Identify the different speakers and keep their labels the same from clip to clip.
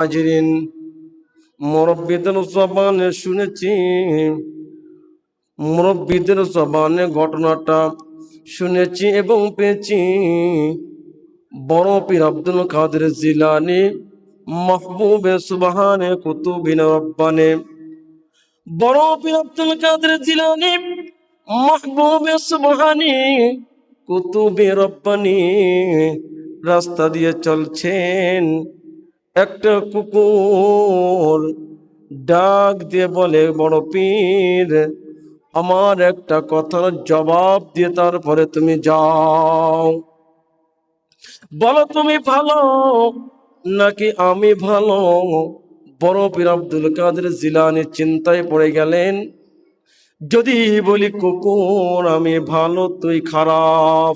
Speaker 1: হাজিরিন, মুরব্বীদের জবানে শুনেছি, মুরব্বীদের জবানে ঘটনাটা শুনেছি এবং পেয়েছি। বড় পীর আব্দুল কাদের জিলানী মাহবুবে সুবহানে কুতুবিন রব্বানে, বড় পীর আব্দুল কাদের জিলানী মাহবুবে সুবহানি কুতুবে রব্বানি রাস্তা দিয়ে চলছেন। একটা কুকুর ডাক দিয়ে বলে, বড় পীর, আমার একটা কথার জবাব দিয়ে তারপরে তুমি যাও। বলো তুমি ভালো নাকি আমি ভালো? বড় পীর আব্দুল কাদের জিলানী চিন্তায় পড়ে গেলেন। যদি বলি কুকুর আমি ভালো তুই খারাপ,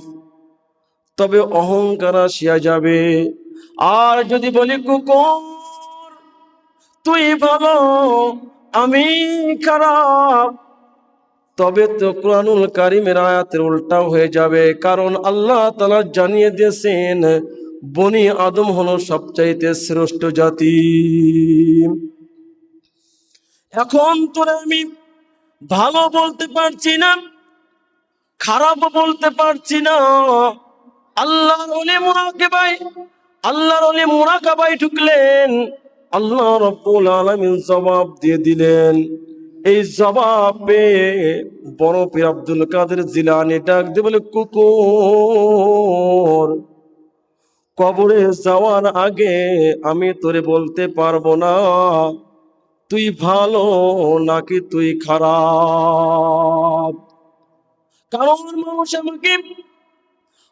Speaker 1: তবে অহংকার আসিয়া যাবে। আর যদি বলি কুকুর তুই ভালো আমি খারাপ, তবে তো কুরআনুল কারীমের আয়াতের উল্টা হয়ে যাবে। কারণ আল্লাহ তাআলা জানিয়ে দিয়েছেন বনি আদম হলো সবচাইতে শ্রেষ্ঠ জাতি। এখন তোরা আমি ভালো বলতে পারছি না, খারাপ বলতে পারছি না। আল্লাহর ওলি মুরাকাবায়, আল্লাহর ওলি মুরাকাবায় ঢুকলেন, আল্লাহ রাব্বুল আলামিন জবাব দিয়ে দিলেন। এই জবাবে বড় পীর আব্দুল কাদের জিলানী ডাক দিয়ে বলে, কুকুর, কবরে যাওয়ার আগে আমি তোরে বলতে পারবো না তুই ভালো নাকি তুই খারাপ। কারণ মানুষ আমাকে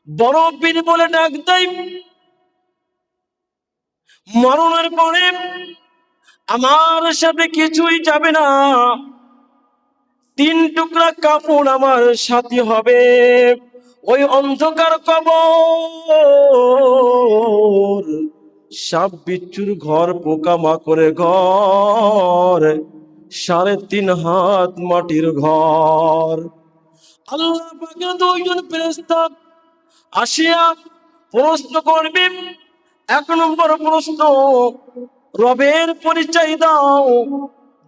Speaker 1: বড় পীর বলে ডাক দেয়, মরণের পরে আমার সাথে কিছুই যাবে না, 3 টুকরা কাপড় আমার সাথী হবে। ওই অন্ধকার কবর, সাপ বিচ্ছুর ঘর, পোকা মাকড়ের ঘর, 3.5 হাত মাটির ঘর। আল্লাহ পাকের 2 জন ফেরেশতা আসিয়া প্রশ্ন করবে। 1 নম্বর প্রশ্ন, রবের পরিচয় দাও।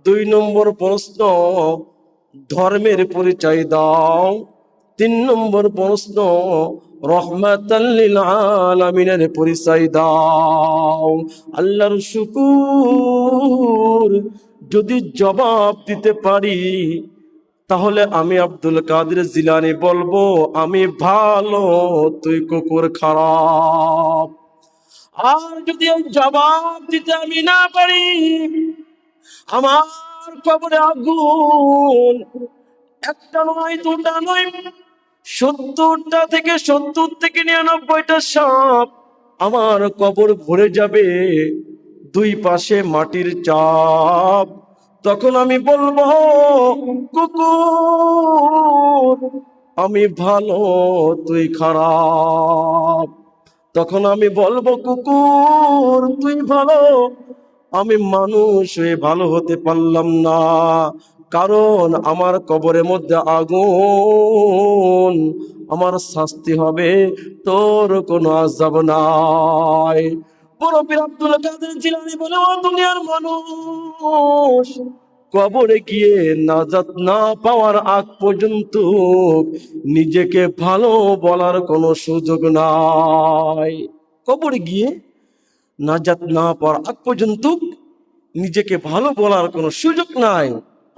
Speaker 1: 2 নম্বর প্রশ্ন, ধর্মের পরিচয় দাও। 3 নম্বর প্রশ্ন, রহমাতাল লিল আলামিনের পরিচয় দাও। আল্লাহর শুকর, যদি জবাব দিতে পারি তাহলে আমি আব্দুল কাদের জিলানী বলবো আমি ভালো তুই কুকুর খারাপ। আর যদি জবাব দিতে আমি না পারি, আমার কবরে আগুন 1টা নয় 2টা নয়, 70টা থেকে 99টা সাপ আমার কবর ভরে যাবে, 2 পাশে মাটির চাপ। তখন আমি বলবো কুকুর আমি ভালো তুই খারাপ। তখন আমি বলবো কুকুর তুই ভালো, আমি মানুষ হয়ে ভালো হতে পারলাম না, কারণ আমার কবরের মধ্যে আগুন, আমার শাস্তি হবে, তোর কোনো আযাব নাই। বড় পীর আব্দুল কাদের জিলানী বলে, ও দুনিয়ার মানুষ, কবরে গিয়ে নাজাত না পাওয়ার আগ পর্যন্ত নিজেকে ভালো বলার কোনো সুযোগ নাই। কবরে গিয়ে নাজাত না পাওয়ার আগ পর্যন্ত নিজেকে ভালো বলার কোনো সুযোগ নাই।